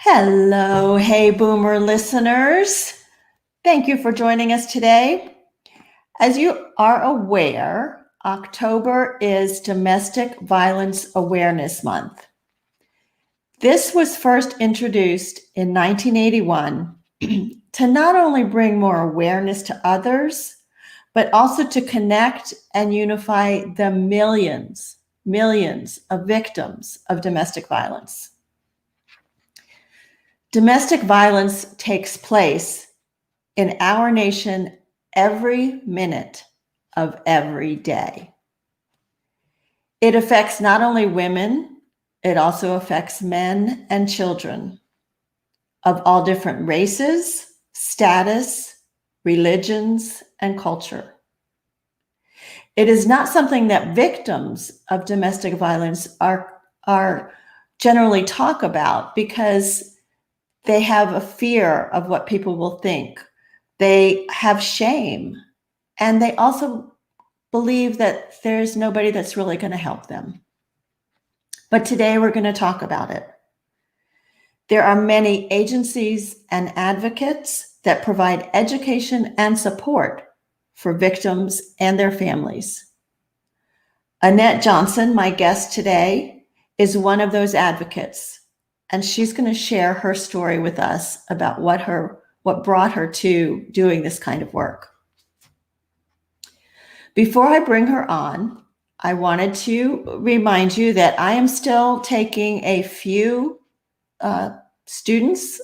Hello, Hey Boomer listeners. Thank you for joining us today. As you are aware, October is Domestic Violence Awareness Month. This was first introduced in 1981 to not only bring more awareness to others, but also to connect and unify the millions of victims of domestic violence. Domestic violence takes place in our nation every minute of every day. It affects not only women, it also affects men and children of all different races, status, religions, and culture. It is not something that victims of domestic violence are generally talk about because they have a fear of what people will think. They have shame, and they also believe that there's nobody that's really going to help them. But today we're going to talk about it. There are many agencies and advocates that provide education and support for victims and their families. Annette Johnson, my guest today, is one of those advocates, and she's going to share her story with us about what brought her to doing this kind of work. Before I bring her on, I wanted to remind you that I am still taking a few students,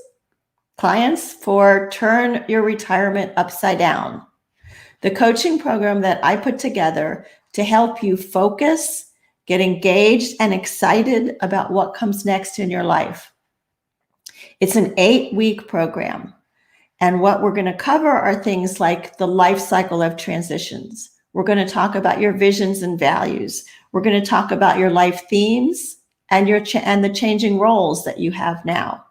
clients for Turn Your Retirement Upside Down, the coaching program that I put together to help you focus, get engaged, and excited about what comes next in your life. It's an 8-week program. And what we're going to cover are things like the life cycle of transitions. We're going to talk about your visions and values. We're going to talk about your life themes and the changing roles that you have now.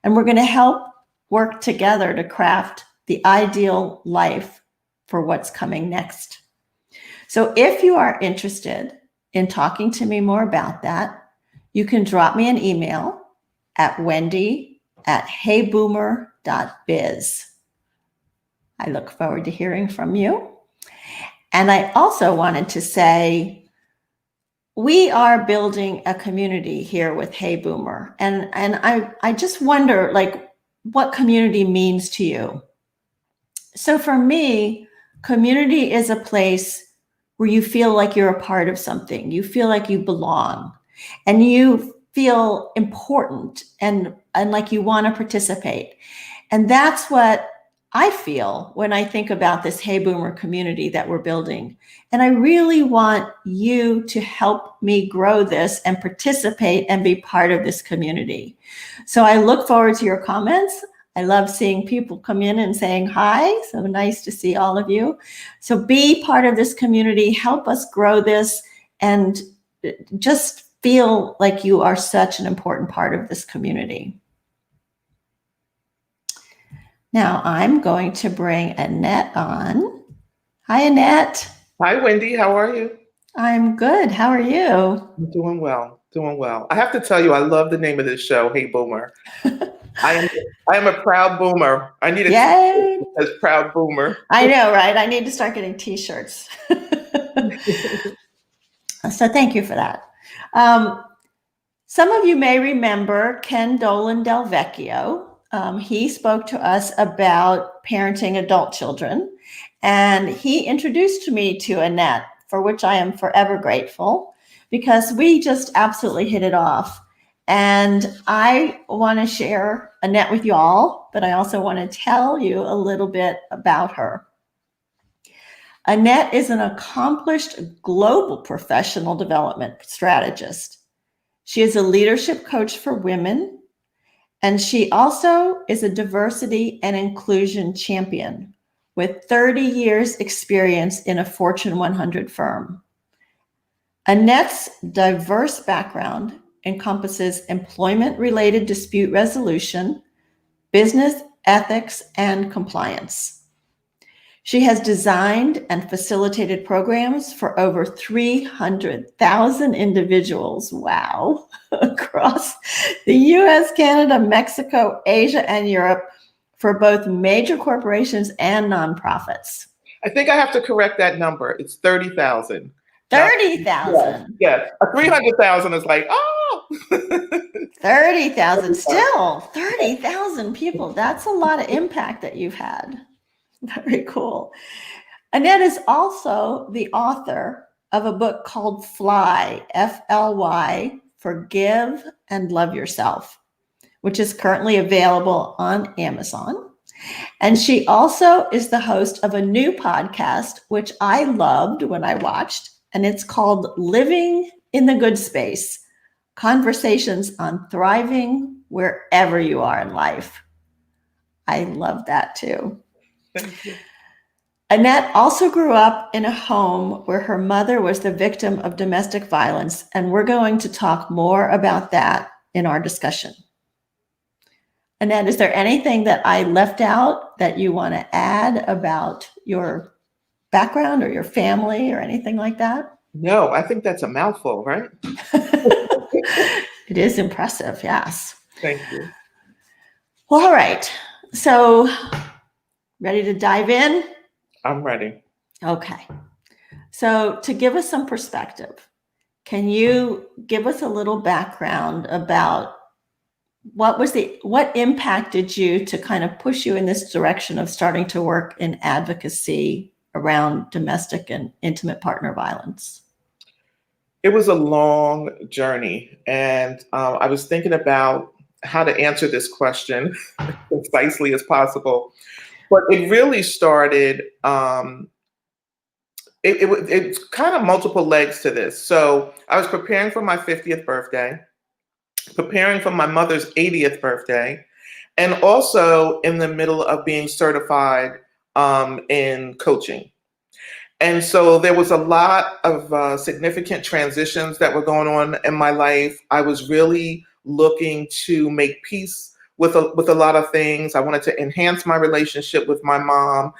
And we're going to help work together to craft the ideal life for what's coming next. So if you are interested in talking to me more about that, you can drop me an email at wendy@heyboomer.biz. I look forward to hearing from you. And I also wanted to say, we are building a community here with Hey Boomer. And I just wonder, what community means to you. So for me, community is a place where you feel like you're a part of something. You feel like you belong, and you feel important and like you want to participate. And that's what I feel when I think about this Hey Boomer community that we're building. And I really want you to help me grow this and participate and be part of this community. So I look forward to your comments. I love seeing people come in and saying hi. So nice to see all of you. So be part of this community, help us grow this, and just feel like you are such an important part of this community. Now I'm going to bring Annette on. Hi, Annette. Hi, Wendy. How are you? I'm good. How are you? I'm doing well. I have to tell you, I love the name of this show, Hey Boomer. I am a proud boomer. I need a t-shirt that says proud boomer. I know, right? I need to start getting t-shirts. So thank you for that. Some of you may remember Ken Dolan Del Vecchio. He spoke to us about parenting adult children, and he introduced me to Annette, for which I am forever grateful, because we just absolutely hit it off. And I want to share Annette with you all, but I also want to tell you a little bit about her. Annette is an accomplished global professional development strategist. She is a leadership coach for women, and she also is a diversity and inclusion champion with 30 years experience in a Fortune 100 firm. Annette's diverse background encompasses employment-related dispute resolution, business ethics, and compliance. She has designed and facilitated programs for over 300,000 individuals, wow, across the US, Canada, Mexico, Asia, and Europe for both major corporations and nonprofits. I think I have to correct that number. It's 30,000. 30,000. Yes. 300,000 is like, oh. 30,000. Still, 30,000 people. That's a lot of impact that you've had. Very cool. Annette is also the author of a book called Fly, F-L-Y, Forgive and Love Yourself, which is currently available on Amazon. And she also is the host of a new podcast, which I loved when I watched, and it's called Living in the Good Space, Conversations on Thriving Wherever You Are in Life. I love that too. Thank you. Annette also grew up in a home where her mother was the victim of domestic violence, and we're going to talk more about that in our discussion. Annette, is there anything that I left out that you want to add about your background or your family or anything like that? No, I think that's a mouthful, right? It is impressive, yes. Thank you. Well, all right. So, ready to dive in? I'm ready. Okay. So, to give us some perspective, can you give us a little background about what impacted you to kind of push you in this direction of starting to work in advocacy around domestic and intimate partner violence? It was a long journey, and I was thinking about how to answer this question as concisely as possible. But it really started, it's kind of multiple legs to this. So I was preparing for my 50th birthday, preparing for my mother's 80th birthday, and also in the middle of being certified in coaching. And so there was a lot of significant transitions that were going on in my life. I was really looking to make peace with a lot of things. I wanted to enhance my relationship with my mom.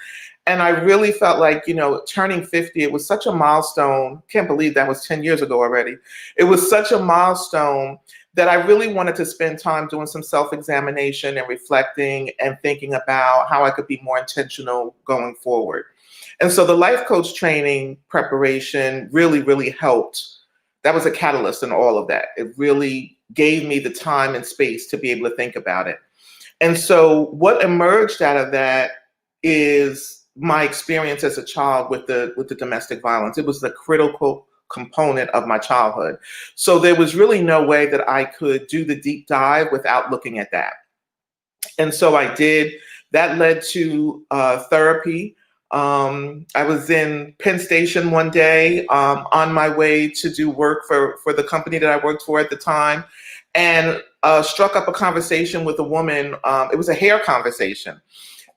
And I really felt like, turning 50, it was such a milestone. Can't believe that was 10 years ago already. It was such a milestone that I really wanted to spend time doing some self-examination and reflecting and thinking about how I could be more intentional going forward. And so the life coach training preparation really, really helped. That was a catalyst in all of that. It really gave me the time and space to be able to think about it. And so what emerged out of that is my experience as a child with the domestic violence. It was the critical component of my childhood. So there was really no way that I could do the deep dive without looking at that. And so I did. That led to therapy. I was in Penn Station one day on my way to do work for the company that I worked for at the time, and struck up a conversation with a woman. It was a hair conversation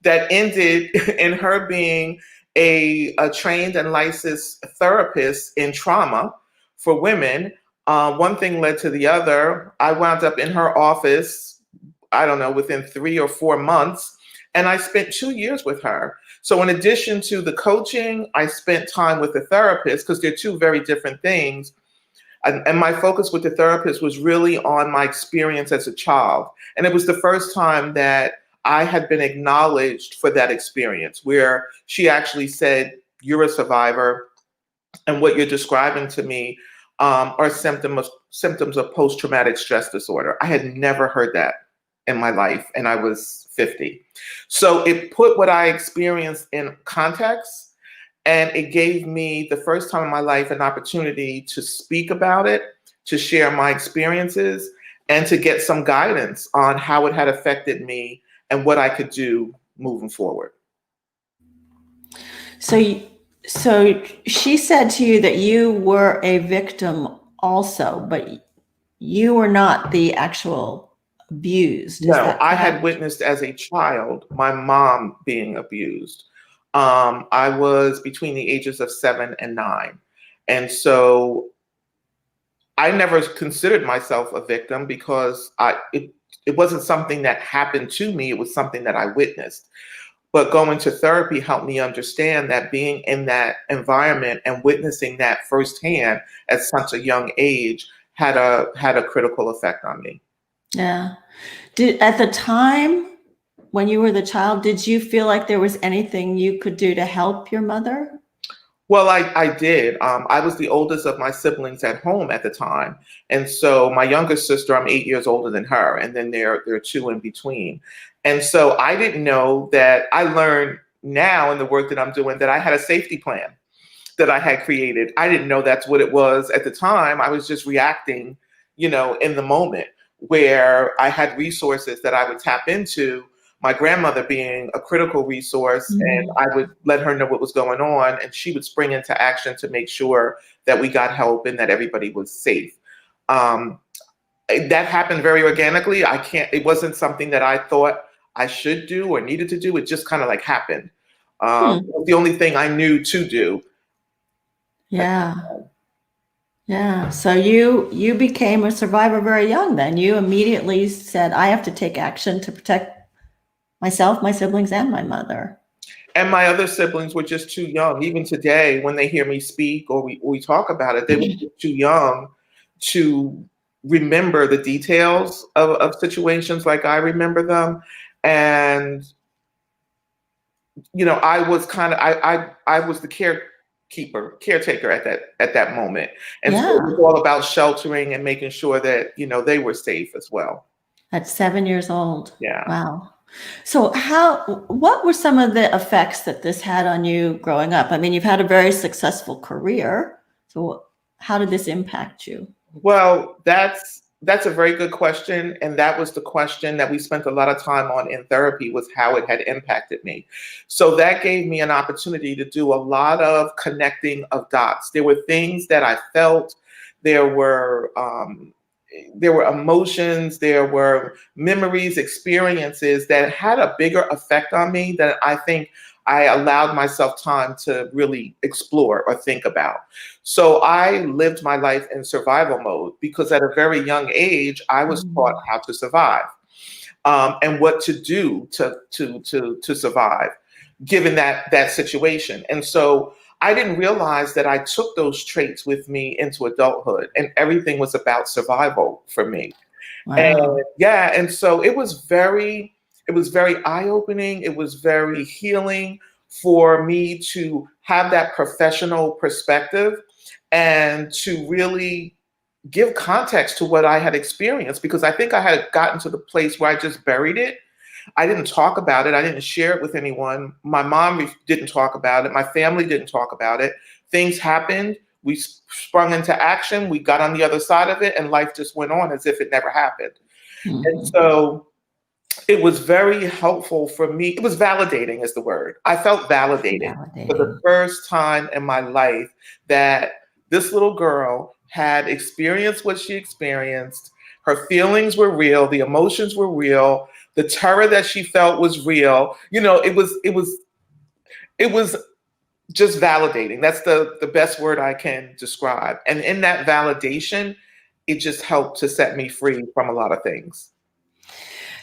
that ended in her being a trained and licensed therapist in trauma for women. One thing led to the other. I wound up in her office, I don't know, within 3 or 4 months, and I spent 2 years with her. So in addition to the coaching, I spent time with the therapist, because they're two very different things. And my focus with the therapist was really on my experience as a child. And it was the first time that I had been acknowledged for that experience, where she actually said, "You're a survivor, and what you're describing to me are symptoms of post-traumatic stress disorder." I had never heard that in my life, and I was 50. So it put what I experienced in context, and it gave me, the first time in my life, an opportunity to speak about it, to share my experiences, and to get some guidance on how it had affected me and what I could do moving forward. So she said to you that you were a victim also, but you were not the actual abused. No, I had witnessed as a child my mom being abused. I was between the ages of 7 and 9. And so I never considered myself a victim, because it wasn't something that happened to me. It was something that I witnessed. But going to therapy helped me understand that being in that environment and witnessing that firsthand at such a young age had a critical effect on me. Yeah. At the time when you were the child, did you feel like there was anything you could do to help your mother? Well, I did. I was the oldest of my siblings at home at the time. And so my youngest sister, I'm 8 years older than her. And then there are two in between. And so I didn't know that. I learned now in the work that I'm doing that I had a safety plan that I had created. I didn't know that's what it was at the time. I was just reacting, in the moment, where I had resources that I would tap into, my grandmother being a critical resource, and Mhm. I would let her know what was going on, and she would spring into action to make sure that we got help and that everybody was safe. Um, that happened very organically. It wasn't something that I thought I should do or needed to do. It just kind of like happened. Hmm. It was the only thing I knew to do. Yeah. Yeah. So you became a survivor very young then. You immediately said, I have to take action to protect myself, my siblings, and my mother. And my other siblings were just too young. Even today, when they hear me speak or we talk about it, they were just too young to remember the details of situations like I remember them. And, I was kind of I was the caretaker at that moment. And so it was Yeah. all about sheltering and making sure that, they were safe as well. At 7 years old. Yeah. Wow. So what were some of the effects that this had on you growing up? I mean, you've had a very successful career. So how did this impact you? Well, that's a very good question, and that was the question that we spent a lot of time on in therapy, was how it had impacted me. So that gave me an opportunity to do a lot of connecting of dots. There were things that I felt. There were there were emotions, there were memories, experiences that had a bigger effect on me than I think I allowed myself time to really explore or think about. So I lived my life in survival mode because at a very young age, I was taught Mm. how to survive, and what to do to survive, given that situation. And so I didn't realize that I took those traits with me into adulthood, and everything was about survival for me. And Wow. yeah, and so it was very eye-opening. It was very healing for me to have that professional perspective and to really give context to what I had experienced, because I think I had gotten to the place where I just buried it. I didn't talk about it. I didn't share it with anyone. My mom didn't talk about it. My family didn't talk about it. Things happened. We sprung into action. We got on the other side of it, and life just went on as if it never happened. And Mhm. so it was very helpful for me. It was validating, is the word. I felt validated for the Validating. first time in my life that this little girl had experienced what she experienced. Her feelings were real, the emotions were real, the terror that she felt was real. It was just validating. That's the best word I can describe. And in that validation, it just helped to set me free from a lot of things.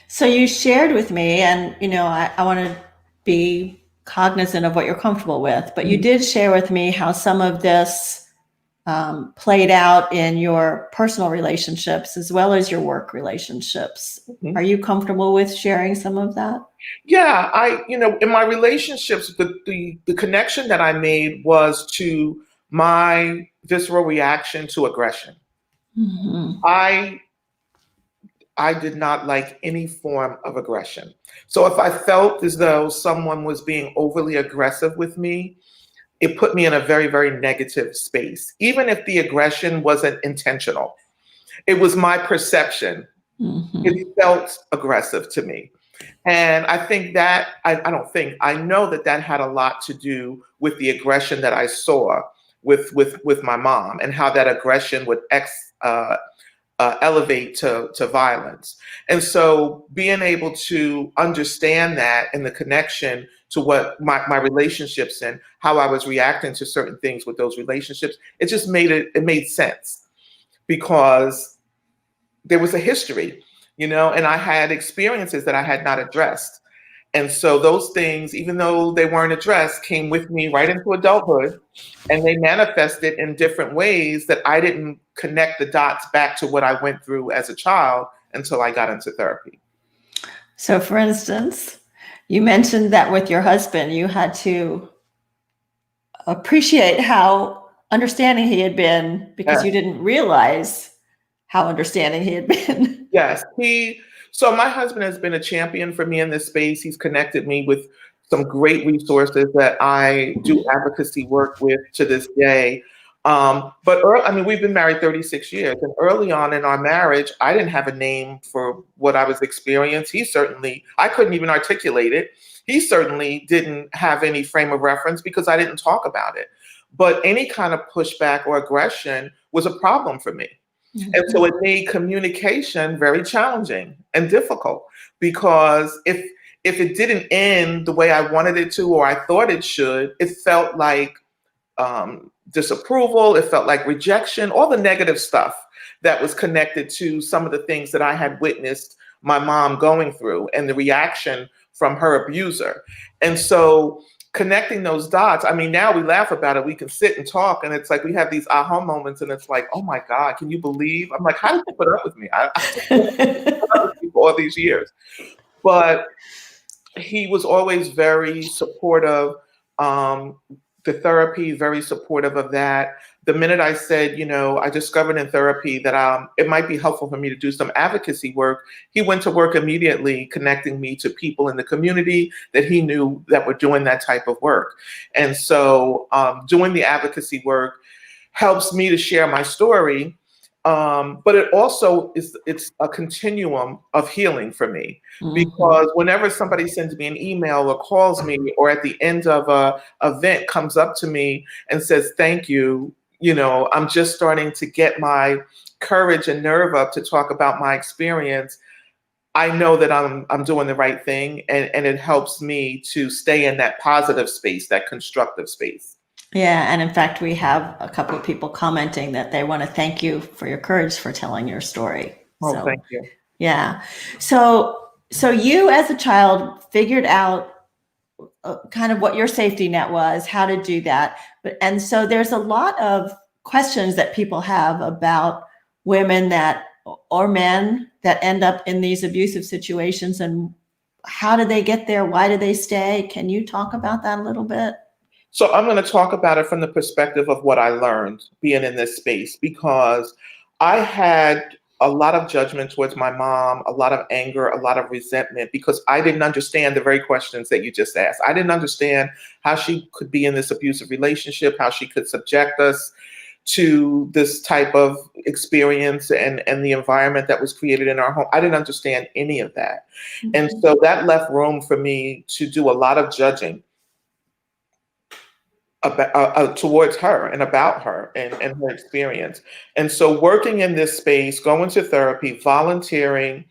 So you shared with me, and I want to be cognizant of what you're comfortable with, but you did share with me how some of this played out in your personal relationships as well as your work relationships. Are Mhm. you comfortable with sharing some of that? Yeah, in my relationships, the connection that I made was to my visceral reaction to aggression. Mhm. I I did not like any form of aggression. So if I felt as though someone was being overly aggressive with me, it put me in a very, very negative space, even if the aggression wasn't intentional. It was my perception. It Mhm. felt aggressive to me. And I think that I don't think I know that had a lot to do with the aggression that I saw with my mom, and how that aggression would elevate to violence. And so being able to understand that and the connection to what my relationships and how I was reacting to certain things with those relationships, it made sense, because there was a history, and I had experiences that I had not addressed. And so those things, even though they weren't addressed, came with me right into adulthood, and they manifested in different ways that I didn't connect the dots back to what I went through as a child until I got into therapy. So, for instance, you mentioned that with your husband, you had to appreciate how understanding he had been because you didn't realize how understanding he had been. Yes, so my husband has been a champion for me in this space. He's connected me with some great resources that I do advocacy work with to this day. I mean, we've been married 36 years, and early on in our marriage, I didn't have a name for what I was experiencing. I couldn't even articulate it. He certainly didn't have any frame of reference because I didn't talk about it. But any kind of pushback or aggression was a problem for me. And so it made communication very challenging and difficult, because if it didn't end the way I wanted it to or I thought it should, it felt like disapproval, it felt like rejection, all the negative stuff that was connected to some of the things that I had witnessed my mom going through and the reaction from her abuser. And so connecting those dots, I mean, now we laugh about it. We can sit and talk, and it's like we have these aha moments, and it's like, oh my God, can you believe? I'm like, how did you put up with me? I put up with you for all these years. But he was always very supportive. The therapy, very supportive of that. The minute I said, I discovered in therapy that it might be helpful for me to do some advocacy work, he went to work immediately connecting me to people in the community that he knew that were doing that type of work. And so doing the advocacy work helps me to share my story. But it also it's a continuum of healing for me, because whenever somebody sends me an email or calls me, or at the end of a event comes up to me and says, thank you, I'm just starting to get my courage and nerve up to talk about my experience, I know that I'm doing the right thing, and it helps me to stay in that positive space, that constructive space. Yeah, and in fact, we have a couple of people commenting that they want to thank you for your courage for telling your story. Oh, So, thank you. yeah. So you as a child figured out kind of what your safety net was, how to do that. And so there's a lot of questions that people have about women or men that end up in these abusive situations, and how do they get there? Why do they stay? Can you talk about that a little bit? So I'm going to talk about it from the perspective of what I learned being in this space, because I had a lot of judgment towards my mom, a lot of anger, a lot of resentment, because I didn't understand the very questions that you just asked. I didn't understand how she could be in this abusive relationship, how she could subject us to this type of experience and the environment that was created in our home. I didn't understand any of that. And so that left room for me to do a lot of judging about, towards her and about her and her experience. And so working in this space, going to therapy, volunteering,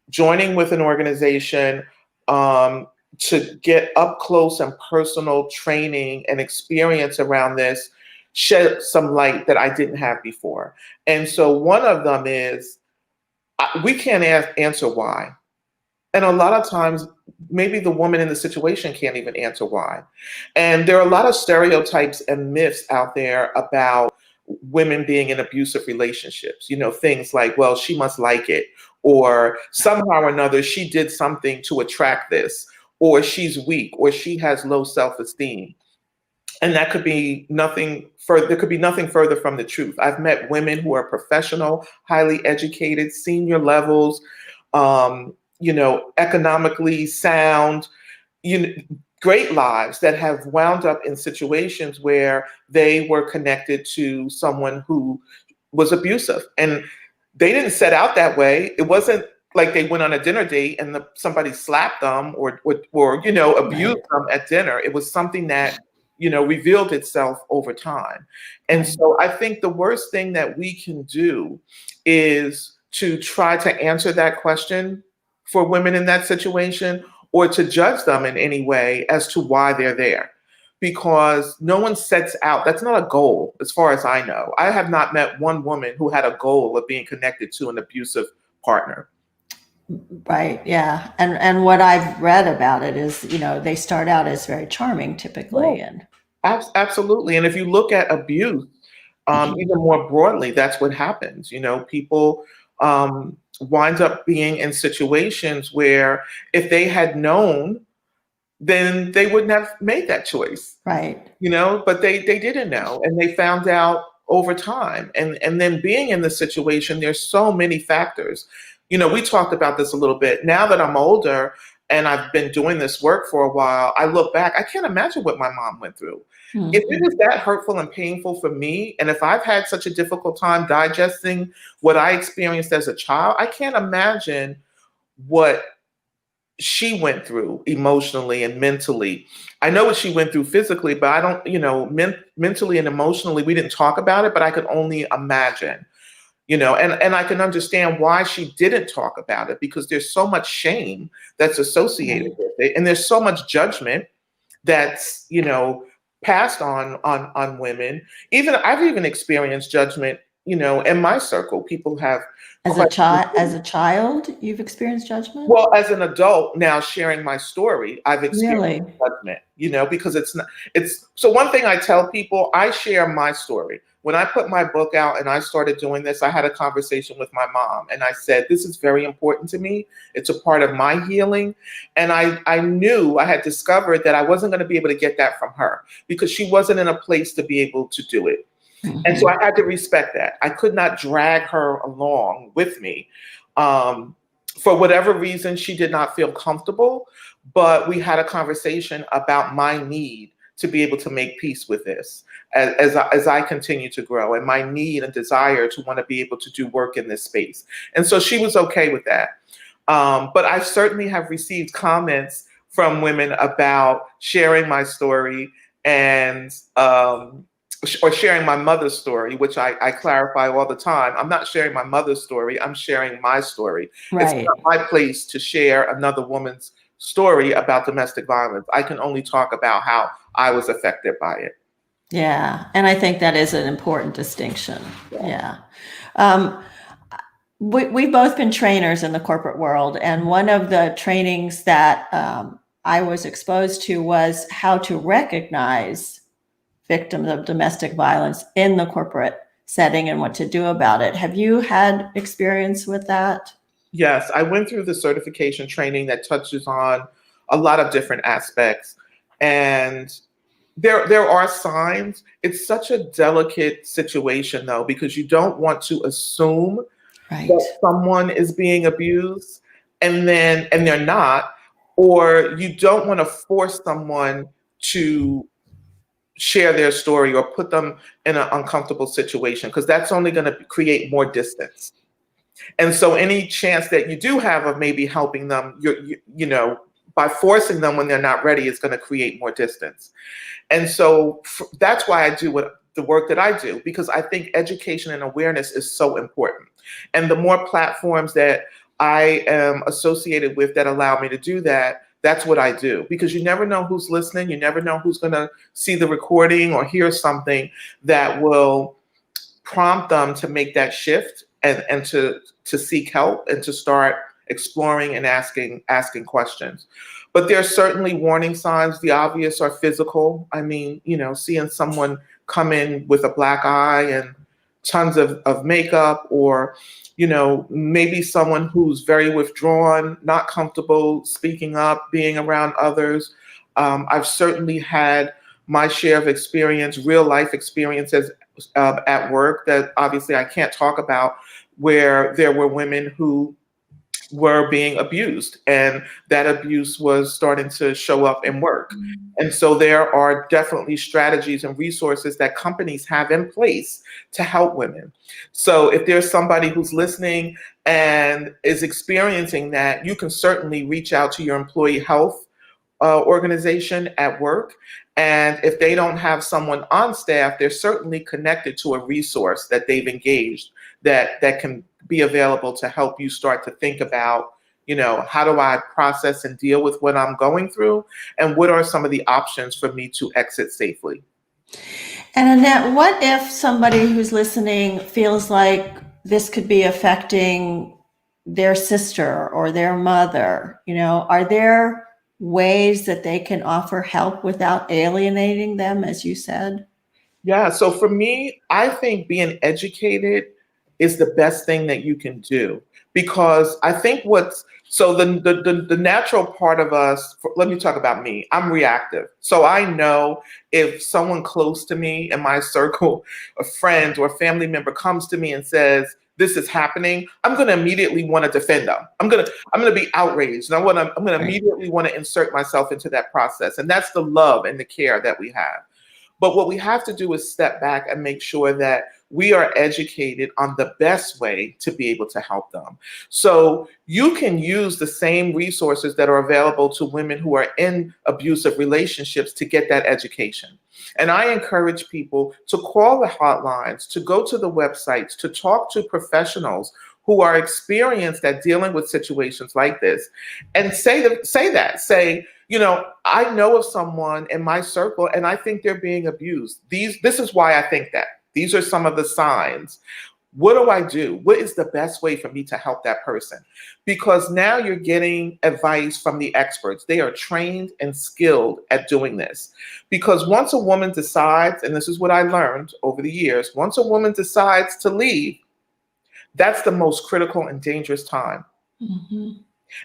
joining with an organization to get up close and personal training and experience around this shed some light that I didn't have before. And so one of them is, we can't answer why. And a lot of times, maybe the woman in the situation can't even answer why. And there are a lot of stereotypes and myths out there about women being in abusive relationships. Things like, well, she must like it, or somehow or another, she did something to attract this, or she's weak, or she has low self-esteem. And that could be nothing further. There could be nothing further from the truth. I've met women who are professional, highly educated, senior levels, economically sound, great lives, that have wound up in situations where they were connected to someone who was abusive. And they didn't set out that way. It wasn't like they went on a dinner date and somebody slapped them or abused them at dinner. It was something that revealed itself over time. And so I think the worst thing that we can do is to try to answer that question for women in that situation, or to judge them in any way as to why they're there. Because no one sets out, that's not a goal, as far as I know. I have not met one woman who had a goal of being connected to an abusive partner. Right. Yeah. And what I've read about it is, they start out as very charming typically. And Absolutely. And if you look at abuse, even more broadly, that's what happens. People wind up being in situations where if they had known, then they wouldn't have made that choice. right. But they didn't know, and they found out over time. And then being in the situation, there's so many factors. We talked about this a little bit. Now that I'm older and I've been doing this work for a while, I look back, I can't imagine what my mom went through. If it Mhm. was that hurtful and painful for me, and if I've had such a difficult time digesting what I experienced as a child, I can't imagine what she went through emotionally and mentally. I know what she went through physically, but I don't, mentally and emotionally, we didn't talk about it, but I could only imagine, and I can understand why she didn't talk about it, because there's so much shame that's associated Right. with it. And there's so much judgment that's, passed on women. I've even experienced judgment, in my circle. People have questioned. As a child, you've experienced judgment? Well, as an adult now sharing my story, I've experienced Really? judgment, because it's not, it's so one thing I tell people, I share my story. When I put my book out and I started doing this, I had a conversation with my mom and I said, this is very important to me. It's a part of my healing. And I knew, I had discovered that I wasn't going to be able to get that from her because she wasn't in a place to be able to do it. And so Hmm. I had to respect that. I could not drag her along with me. Um, for whatever reason, she did not feel comfortable, but we had a conversation about my need to be able to make peace with this as I continue to grow, and my need and desire to want to be able to do work in this space. And so she was okay with that. But I certainly have received comments from women about sharing my story and or sharing my mother's story, which I clarify all the time. I'm not sharing my mother's story. I'm sharing my story. It's Right. not my place to share another woman's story about domestic violence. I can only talk about how I was affected by it. Yeah. And I think that is an important distinction. Yeah. Um, we've both been trainers in the corporate world. And one of the trainings that I was exposed to was how to recognize victims of domestic violence in the corporate setting and what to do about it. Have you had experience with that? Yes, I went through the certification training that touches on a lot of different aspects. And there are signs. It's such a delicate situation though, because you don't want to assume Right. that someone is being abused and they're not, or you don't want to force someone to share their story or put them in an uncomfortable situation, because that's only going to create more distance. And so any chance that you do have of maybe helping them, by forcing them when they're not ready is going to create more distance. And so that's why I do the work that I do, because I think education and awareness is so important. And the more platforms that I am associated with that allow me to do that, that's what I do. Because you never know who's listening. You never know who's going to see the recording or hear something that will prompt them to make that shift and to seek help and to start exploring and asking questions. But there are certainly warning signs. The obvious are physical. I mean, seeing someone come in with a black eye and tons of makeup, or maybe someone who's very withdrawn, not comfortable speaking up, being around others. I've certainly had my share of experience, real life experiences at work that obviously I can't talk about, where there were women who were being abused and that abuse was starting to show up in work. And so there are definitely strategies and resources that companies have in place to help women. So if there's somebody who's listening and is experiencing that, you can certainly reach out to your employee health organization at work. And if they don't have someone on staff, they're certainly connected to a resource that they've engaged that can be available to help you start to think about, how do I process and deal with what I'm going through? And what are some of the options for me to exit safely? And Annette, what if somebody who's listening feels like this could be affecting their sister or their mother, are there ways that they can offer help without alienating them, as you said? Yeah, so for me, I think being educated is the best thing that you can do, because I think the natural part of us, let me talk about me. I'm reactive. So I know if someone close to me in my circle of friends or family member comes to me and says, this is happening, I'm going to immediately want to defend them. I'm going to be outraged. And I'm going to Right. immediately want to insert myself into that process. And that's the love and the care that we have. But what we have to do is step back and make sure that we are educated on the best way to be able to help them. So you can use the same resources that are available to women who are in abusive relationships to get that education. And I encourage people to call the hotlines, to go to the websites, to talk to professionals who are experienced at dealing with situations like this, and say, I know of someone in my circle and I think they're being abused. This is why I think that. These are some of the signs. What do I do? What is the best way for me to help that person? Because now you're getting advice from the experts. They are trained and skilled at doing this. Because once a woman decides, and this is what I learned over the years, once a woman decides to leave, that's the most critical and dangerous time. Mm-hmm.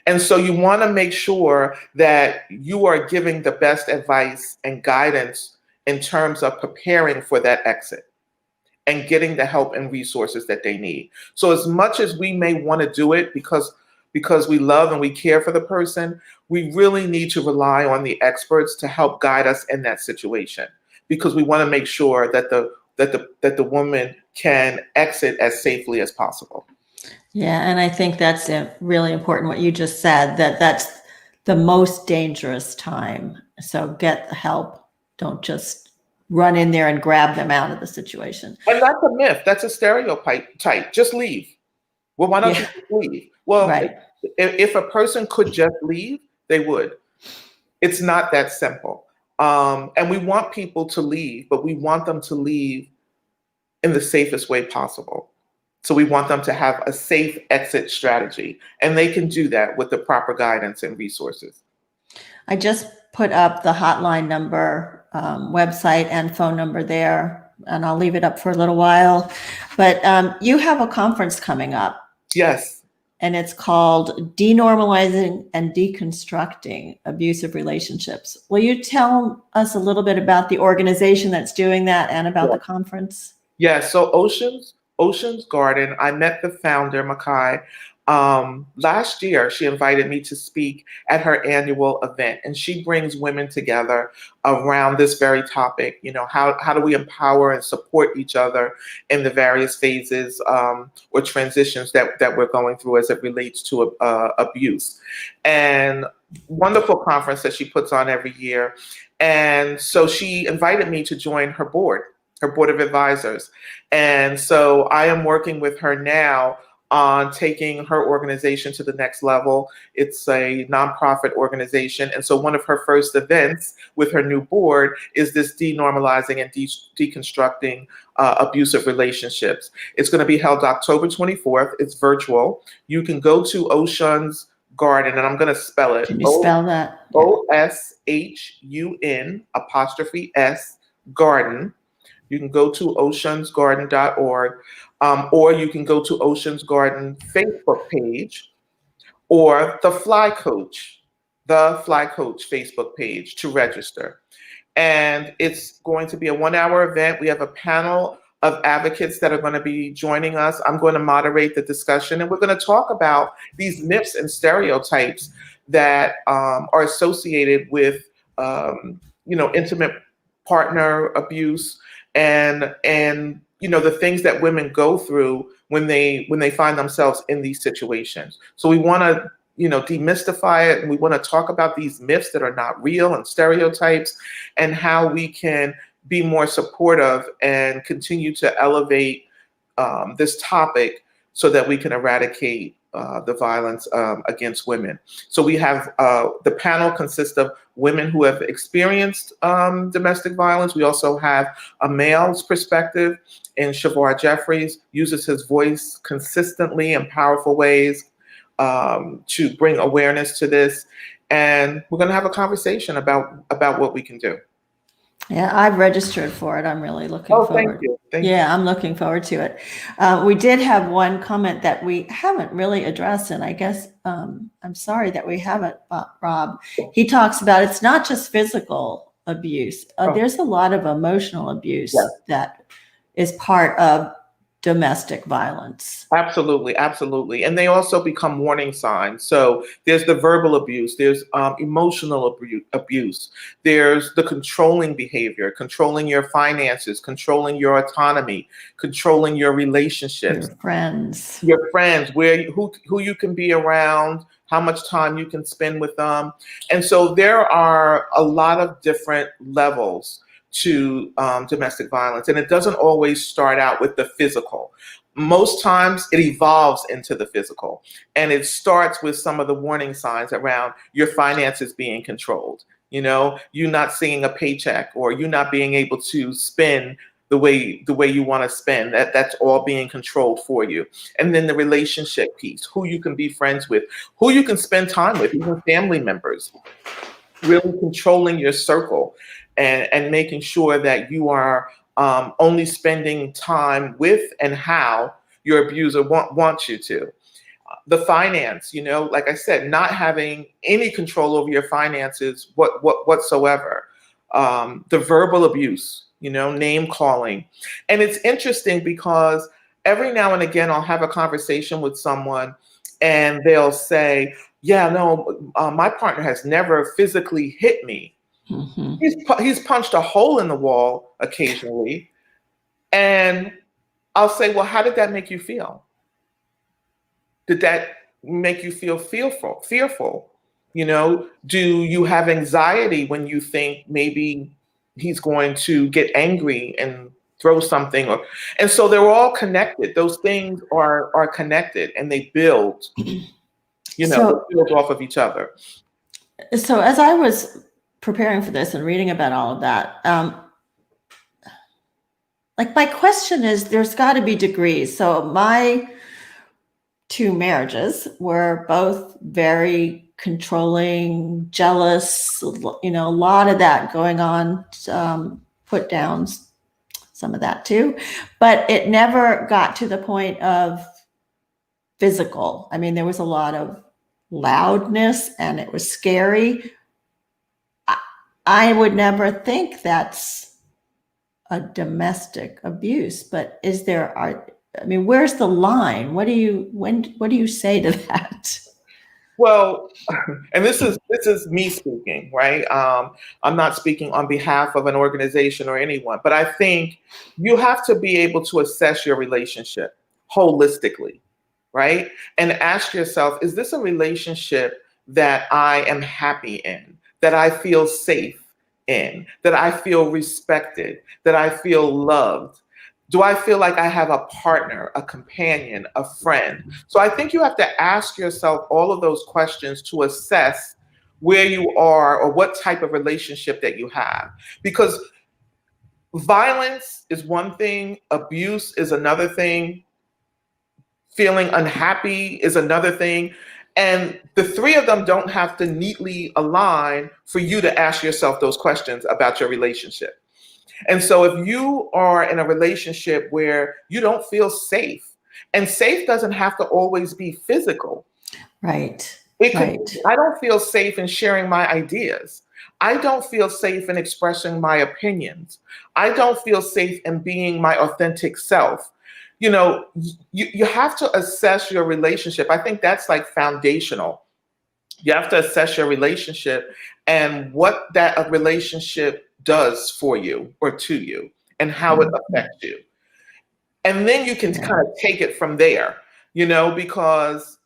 And so you want to make sure that you are giving the best advice and guidance in terms of preparing for that exit and getting the help and resources that they need. So as much as we may want to do it because we love and we care for the person, we really need to rely on the experts to help guide us in that situation, because we want to make sure that the woman can exit as safely as possible. Yeah, and I think that's really important what you just said, that's the most dangerous time. So get the help. Don't just run in there and grab them out of the situation. And that's a myth. That's a stereotype. Just leave. Well, why don't you Yeah, just leave? Well, right. if a person could just leave, they would. It's not that simple. And we want people to leave, but we want them to leave in the safest way possible. So we want them to have a safe exit strategy, and they can do that with the proper guidance and resources. I just put up the hotline number, website and phone number there, and I'll leave it up for a little while. But you have a conference coming up. Yes. And it's called Denormalizing and Deconstructing Abusive Relationships. Will you tell us a little bit about the organization that's doing that and about the conference? Yeah, so Ocean's Garden, I met the founder, Makai, last year. She invited me to speak at her annual event, and she brings women together around this very topic. How do we empower and support each other in the various phases or transitions that we're going through as it relates to abuse. And wonderful conference that she puts on every year. And so she invited me to join her board of advisors. And so I am working with her now on taking her organization to the next level. It's a nonprofit organization. And so one of her first events with her new board is this Denormalizing and Deconstructing Abusive Relationships. It's going to be held October 24th. It's virtual. You can go to Ocean's Garden, and I'm going to spell it. Can you spell that? OSHUN_S Garden. You can go to oceansgarden.org, or you can go to Ocean's Garden Facebook page or the Fly Coach Facebook page to register. And it's going to be a 1-hour event. We have a panel of advocates that are going to be joining us. I'm going to moderate the discussion, and we're going to talk about these myths and stereotypes that are associated with, intimate partner abuse, and the things that women go through when they find themselves in these situations. So we want to demystify it, and we want to talk about these myths that are not real and stereotypes, and how we can be more supportive and continue to elevate this topic so that we can eradicate the violence against women. So we have the panel consists of women who have experienced domestic violence. We also have a male's perspective, and Shavar Jeffries uses his voice consistently in powerful ways. to bring awareness to this. And we're going to have a conversation about what we can do. Yeah, I've registered for it. I'm really looking Oh, forward. thank you. Thank Yeah, I'm looking forward to it. We did have one comment that we haven't really addressed, and I guess I'm sorry that we haven't, Rob. He talks about it's not just physical abuse. There's a lot of emotional abuse that is part of domestic violence. Absolutely, absolutely. And they also become warning signs. So there's the verbal abuse, there's emotional abuse, there's the controlling behavior, controlling your finances, controlling your autonomy, controlling your relationships, your friends, who you can be around, how much time you can spend with them. And so there are a lot of different levels to domestic violence, and it doesn't always start out with the physical. Most times it evolves into the physical, and it starts with some of the warning signs around your finances being controlled. You know, you not seeing a paycheck, or you not being able to spend the way you want to spend. That's all being controlled for you. And then the relationship piece, who you can be friends with, who you can spend time with, even family members. Really controlling your circle and making sure that you are only spending time with and how your abuser wants you to. The finance, you know, like I said, not having any control over your finances whatsoever. The verbal abuse, you know, name calling. And it's interesting because every now and again I'll have a conversation with someone and they'll say, yeah, no, my partner has never physically hit me. Mm-hmm. He's punched a hole in the wall occasionally. And I'll say, well, how did that make you feel? Did that make you feel fearful? You know, do you have anxiety when you think maybe he's going to get angry and throw something? And so they're all connected. Those things are connected, and they build, you know, they build off of each other. So as I was preparing for this and reading about all of that, like my question is, there's got to be degrees. So my two marriages were both very controlling, jealous, you know, a lot of that going on, put downs, some of that too, but it never got to the point of physical. I mean, there was a lot of loudness and it was scary. I would never think that's a domestic abuse, but is there, I mean, where's the line? What do you say to that? Well, and this is me speaking, right? I'm not speaking on behalf of an organization or anyone, but I think you have to be able to assess your relationship holistically, right? And ask yourself, is this a relationship that I am happy in, that I feel safe in, that I feel respected, that I feel loved? Do I feel like I have a partner, a companion, a friend? So I think you have to ask yourself all of those questions to assess where you are or what type of relationship that you have. Because violence is one thing, abuse is another thing, feeling unhappy is another thing. And the three of them don't have to neatly align for you to ask yourself those questions about your relationship. And so if you are in a relationship where you don't feel safe, and safe doesn't have to always be physical. Right. It could, I don't feel safe in sharing my ideas. I don't feel safe in expressing my opinions. I don't feel safe in being my authentic self. You know, you have to assess your relationship. I think that's like foundational. You have to assess your relationship and what that relationship does for you or to you and how it affects you. And then you can kind of take it from there, you know, because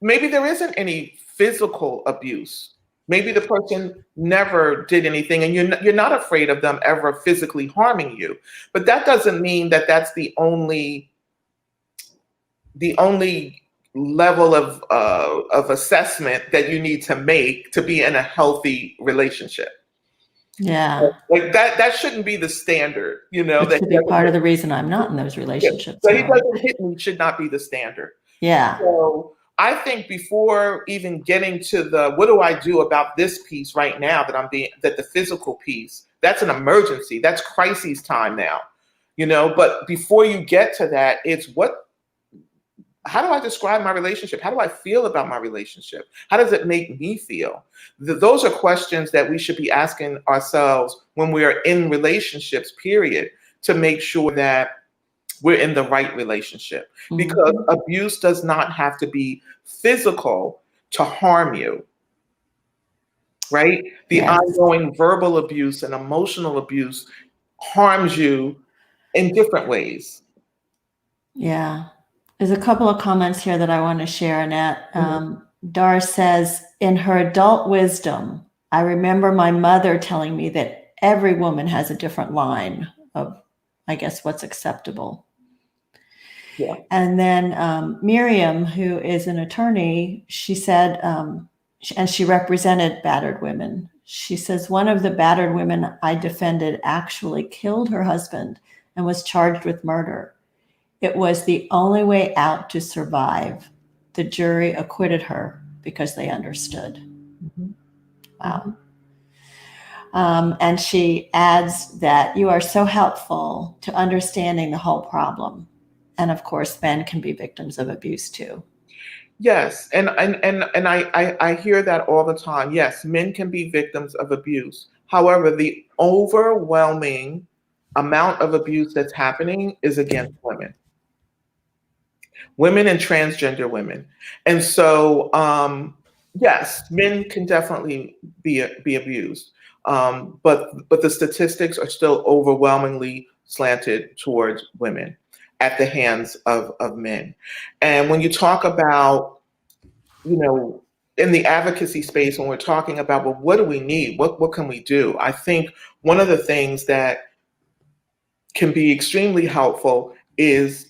maybe there isn't any physical abuse. Maybe the person never did anything and you're not afraid of them ever physically harming you. But that doesn't mean that that's the only level of assessment that you need to make to be in a healthy relationship. Yeah. Like that shouldn't be the standard, you know. That should be part of the reason I'm not in those relationships. That he doesn't hit me should not be the standard. Yeah. So I think before even getting to the what do I do about this piece right now that the physical piece, that's an emergency. That's crisis time now, but before you get to that, it's how do I describe my relationship? How do I feel about my relationship? How does it make me feel? Those are questions that we should be asking ourselves when we are in relationships, period, to make sure that we're in the right relationship, because abuse does not have to be physical to harm you, right? The Yes. ongoing verbal abuse and emotional abuse harms you in different ways. Yeah. There's a couple of comments here that I want to share, Annette. Dar says, in her adult wisdom, I remember my mother telling me that every woman has a different line of, I guess, what's acceptable. Yeah. And then Miriam, who is an attorney, she said, and she represented battered women. She says, one of the battered women I defended actually killed her husband and was charged with murder. It was the only way out to survive. The jury acquitted her because they understood. Wow. And she adds that you are so helpful to understanding the whole problem. And of course, men can be victims of abuse too. Yes, and I hear that all the time. Yes, men can be victims of abuse. However, the overwhelming amount of abuse that's happening is against women and transgender women. And so, yes, men can definitely be abused, but the statistics are still overwhelmingly slanted towards women at the hands of men. And when you talk about, in the advocacy space, when we're talking about, well, what do we need? What can we do? I think one of the things that can be extremely helpful is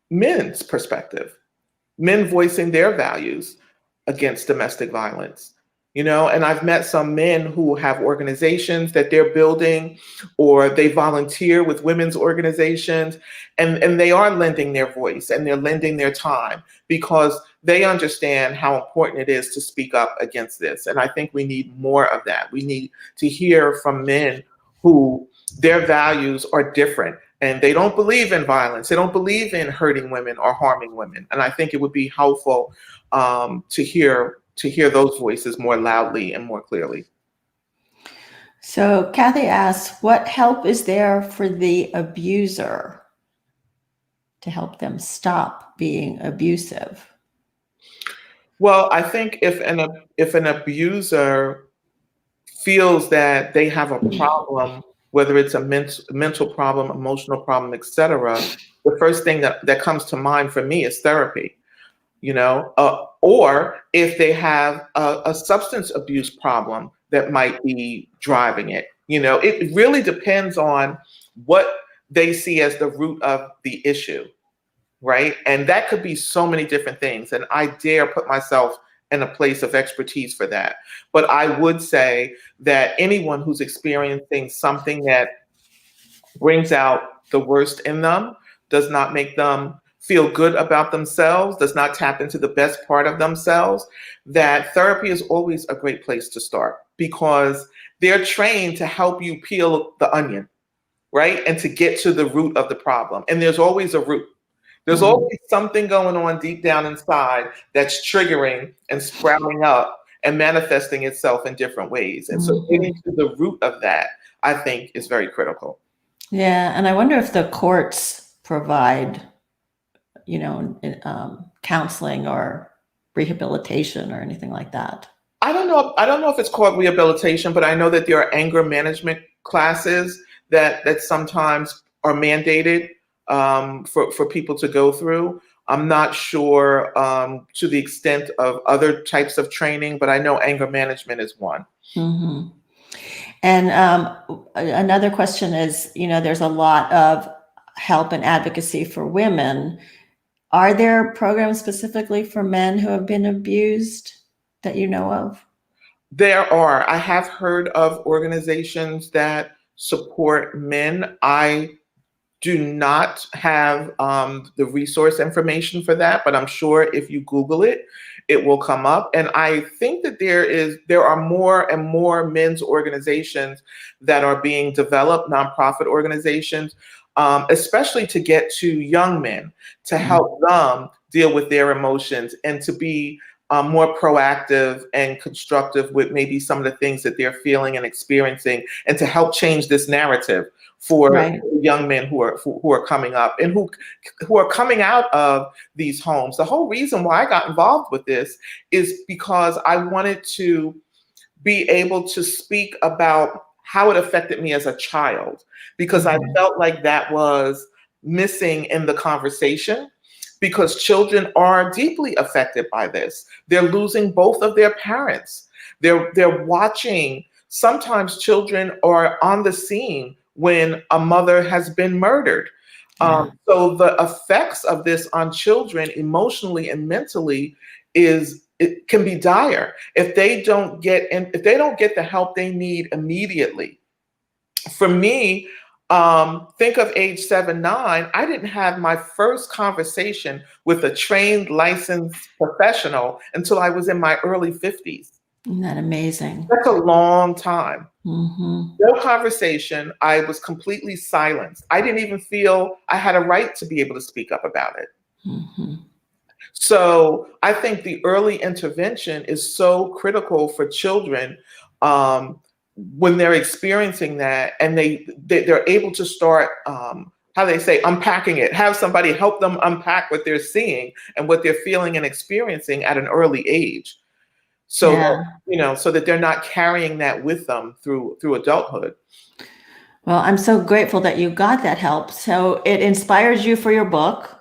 men's perspective, men voicing their values against domestic violence. And I've met some men who have organizations that they're building, or they volunteer with women's organizations, and they are lending their voice and they're lending their time because they understand how important it is to speak up against this. And I think we need more of that. We need to hear from men who their values are different and they don't believe in violence. They don't believe in hurting women or harming women. And I think it would be helpful to hear those voices more loudly and more clearly. So Kathy asks, what help is there for the abuser to help them stop being abusive? Well, I think if an abuser feels that they have a problem, whether it's a mental problem, emotional problem, etc., the first thing that comes to mind for me is therapy. Or if they have a substance abuse problem that might be driving it. It really depends on what they see as the root of the issue, right? And that could be so many different things. And I dare put myself in a place of expertise for that. But I would say that anyone who's experiencing something that brings out the worst in them, does not make them feel good about themselves, does not tap into the best part of themselves, that therapy is always a great place to start because they're trained to help you peel the onion, right? And to get to the root of the problem. And there's always a root. There's always something going on deep down inside that's triggering and sprouting up and manifesting itself in different ways. And so getting to the root of that, I think, is very critical. Yeah, and I wonder if the courts provide, counseling or rehabilitation or anything like that. I don't know. I don't know if it's called rehabilitation, but I know that there are anger management classes that sometimes are mandated for people to go through. I'm not sure to the extent of other types of training, but I know anger management is one. Mm-hmm. And another question is, there's a lot of help and advocacy for women. Are there programs specifically for men who have been abused that you know of? There are. I have heard of organizations that support men. I do not have the resource information for that, but I'm sure if you Google it, it will come up. And I think that there are more and more men's organizations that are being developed, nonprofit organizations, especially to get to young men, to help them deal with their emotions and to be more proactive and constructive with maybe some of the things that they're feeling and experiencing, and to help change this narrative for Right. young men who are coming up and who are coming out of these homes. The whole reason why I got involved with this is because I wanted to be able to speak about how it affected me as a child, because I felt like that was missing in the conversation, because children are deeply affected by this. They're losing both of their parents. They're watching. Sometimes children are on the scene when a mother has been murdered. So the effects of this on children emotionally and mentally it can be dire if they don't get the help they need immediately. For me, think of age 7, 9, I didn't have my first conversation with a trained, licensed professional until I was in my early 50s. Isn't that amazing? That's a long time. Mm-hmm. No conversation. I was completely silenced. I didn't even feel I had a right to be able to speak up about it. Mm-hmm. So I think the early intervention is so critical for children when they're experiencing that, and they're able to start, how they say, unpacking it, have somebody help them unpack what they're seeing and what they're feeling and experiencing at an early age. So that, so that they're not carrying that with them through adulthood. Well, I'm so grateful that you got that help. So it inspires you for your book,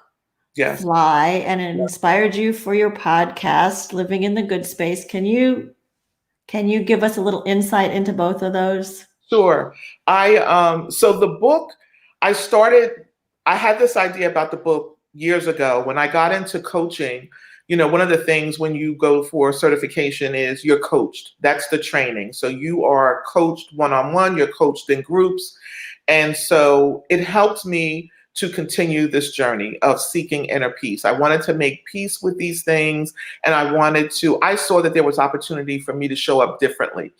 Yes. Fly, and it inspired you for your podcast, Living in the Good Space. Can you give us a little insight into both of those? Sure. So the book, I had this idea about the book years ago when I got into coaching. One of the things when you go for certification is you're coached. That's the training. So you are coached one-on-one, you're coached in groups. And so it helped me to continue this journey of seeking inner peace. I wanted to make peace with these things. And I saw that there was opportunity for me to show up differently.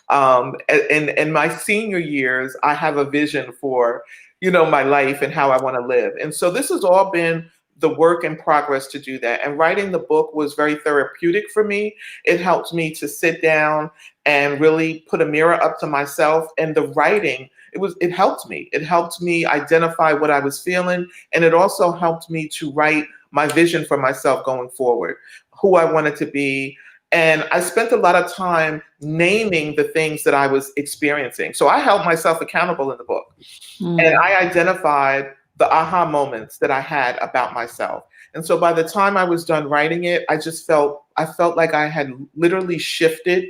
In my senior years, I have a vision for, my life and how I want to live. And so this has all been the work in progress to do that. And writing the book was very therapeutic for me. It helped me to sit down and really put a mirror up to myself. And the writing, it helped me. It helped me identify what I was feeling. And it also helped me to write my vision for myself going forward, who I wanted to be. And I spent a lot of time naming the things that I was experiencing. So I held myself accountable in the book. And I identified the aha moments that I had about myself. And so by the time I was done writing it, I felt like I had literally shifted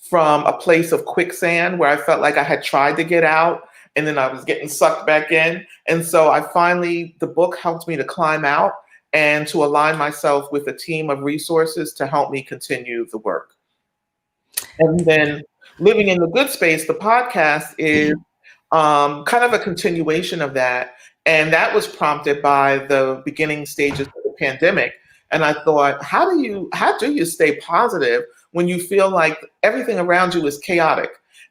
from a place of quicksand where I felt like I had tried to get out and then I was getting sucked back in. And so the book helped me to climb out and to align myself with a team of resources to help me continue the work. And then Living in the Good Space, the podcast, is kind of a continuation of that. And that was prompted by the beginning stages of the pandemic. And I thought, how do you stay positive when you feel like everything around you is chaotic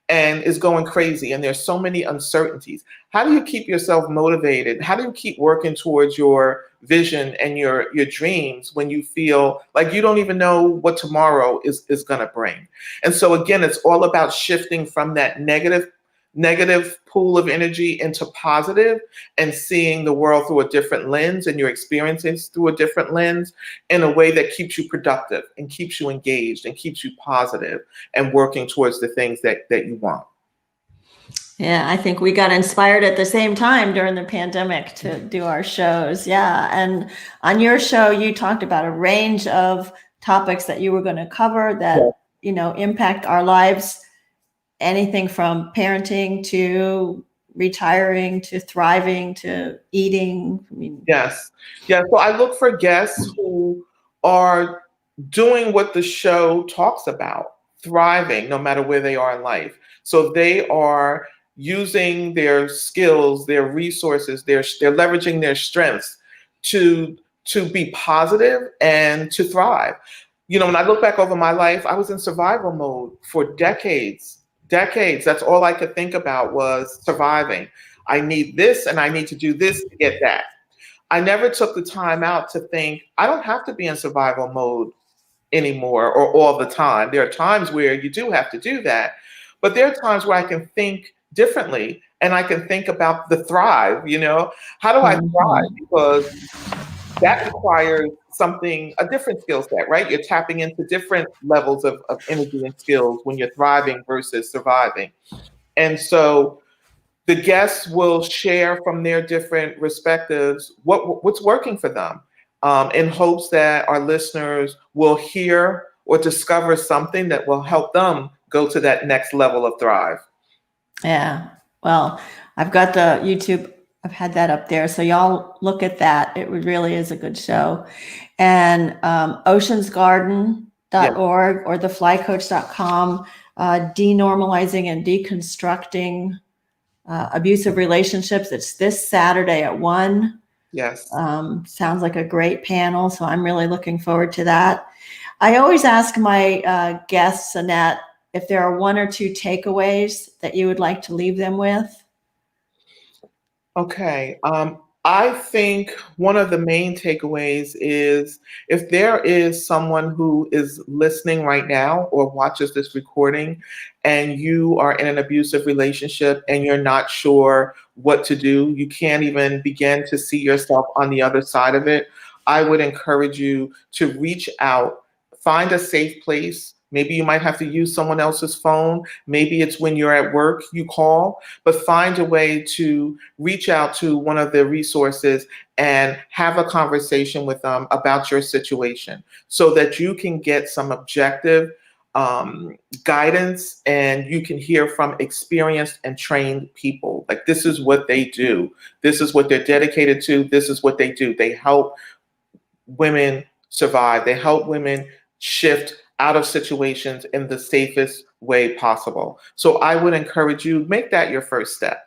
and is going crazy and there's so many uncertainties? How do you keep yourself motivated? How do you keep working towards your vision and your dreams when you feel like you don't even know what tomorrow is going to bring? And so again, it's all about shifting from that negative pool of energy into positive and seeing the world through a different lens and your experiences through a different lens in a way that keeps you productive and keeps you engaged and keeps you positive and working towards the things that you want. Yeah, I think we got inspired at the same time during the pandemic to do our shows. Yeah. And on your show, you talked about a range of topics that you were going to cover that, impact our lives. Anything from parenting to retiring to thriving to eating. Yes. Yeah. So I look for guests who are doing what the show talks about, thriving no matter where they are in life. So they are using their skills, their resources, they're leveraging their strengths to to be positive and to thrive. You know, when I look back over my life, I was in survival mode for decades. Decades. That's all I could think about was surviving. I need this and I need to do this to get that. I never took the time out to think, I don't have to be in survival mode anymore or all the time. There are times where you do have to do that, but there are times where I can think differently and I can think about the thrive, you know, how do I thrive? Mhm. Because that requires something, a different skill set, right? You're tapping into different levels of energy and skills when you're thriving versus surviving. And so the guests will share from their different perspectives what's working for them, in hopes that our listeners will hear or discover something that will help them go to that next level of thrive. Yeah. Well, I've got the YouTube. I've had that up there. So y'all look at that. It really is a good show. And Yeah. oceansgarden.org or theflycoach.com, denormalizing and deconstructing abusive relationships. It's this Saturday at 1. Yes. Sounds like a great panel. So I'm really looking forward to that. I always ask my guests, Annette, if there are 1 or 2 takeaways that you would like to leave them with. Okay. I think one of the main takeaways is if there is someone who is listening right now or watches this recording and you are in an abusive relationship and you're not sure what to do, you can't even begin to see yourself on the other side of it, I would encourage you to reach out, find a safe place. Maybe you might have to use someone else's phone. Maybe it's when you're at work, you call, but find a way to reach out to one of the resources and have a conversation with them about your situation so that you can get some objective guidance and you can hear from experienced and trained people. Like, this is what they do. This is what they're dedicated to. This is what they do. They help women survive. They help women shift out of situations in the safest way possible. So I would encourage you, make that your first step.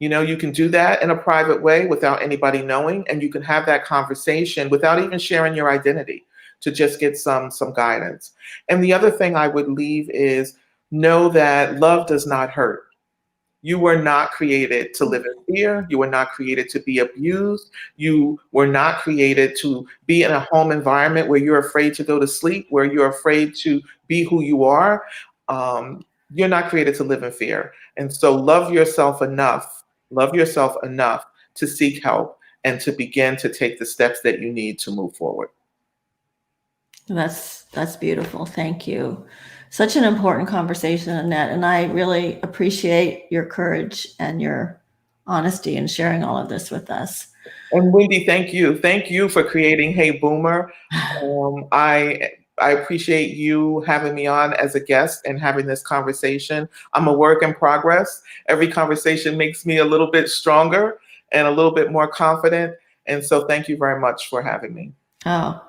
You know, you can do that in a private way without anybody knowing, and you can have that conversation without even sharing your identity to just get some guidance. And the other thing I would leave is know that love does not hurt. You were not created to live in fear. You were not created to be abused. You were not created to be in a home environment where you're afraid to go to sleep, where you're afraid to be who you are. You're not created to live in fear. And so love yourself enough to seek help and to begin to take the steps that you need to move forward. That's beautiful. Thank you. Such an important conversation, Annette, and I really appreciate your courage and your honesty in sharing all of this with us. And Wendy, thank you. Thank you for creating Hey Boomer. I appreciate you having me on as a guest and having this conversation. I'm a work in progress. Every conversation makes me a little bit stronger and a little bit more confident. And so thank you very much for having me. Oh,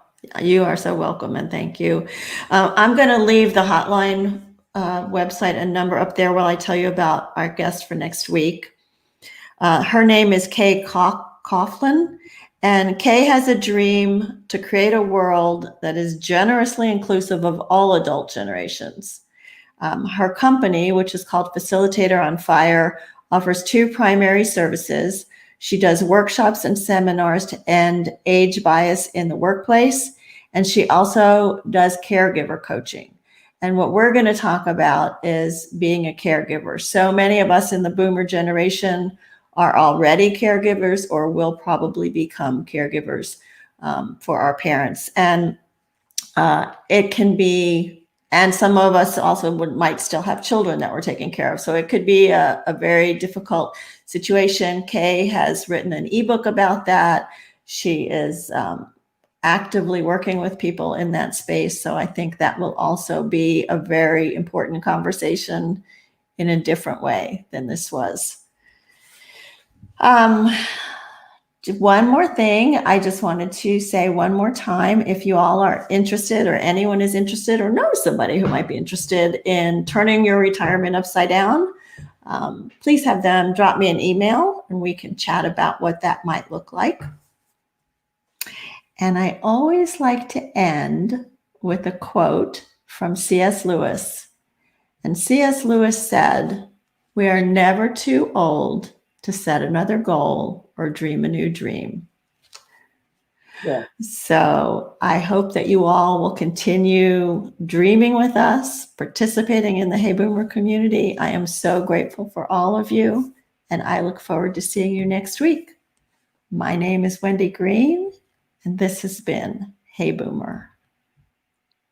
you are so welcome, and thank you. I'm going to leave the hotline website and number up there while I tell you about our guest for next week. Her name is Kay Coughlin, and Kay has a dream to create a world that is generously inclusive of all adult generations. Her company, which is called Facilitator on Fire, offers 2 primary services. She does workshops and seminars to end age bias in the workplace, and she also does caregiver coaching. And what we're going to talk about is being a caregiver. So many of us in the boomer generation are already caregivers or will probably become caregivers for our parents. And it can be, and some of us also might still have children that we're taking care of. So it could be a very difficult situation. Kay has written an ebook about that. She is actively working with people in that space. So I think that will also be a very important conversation in a different way than this was. One more thing, I just wanted to say one more time, if you all are interested or anyone is interested or knows somebody who might be interested in turning your retirement upside down, please have them drop me an email and we can chat about what that might look like. And I always like to end with a quote from C.S. Lewis. And C.S. Lewis said, "We are never too old to set another goal or dream a new dream." Yeah. So I hope that you all will continue dreaming with us, participating in the Hey Boomer community. I am so grateful for all of you, and I look forward to seeing you next week. My name is Wendy Green, and this has been Hey Boomer.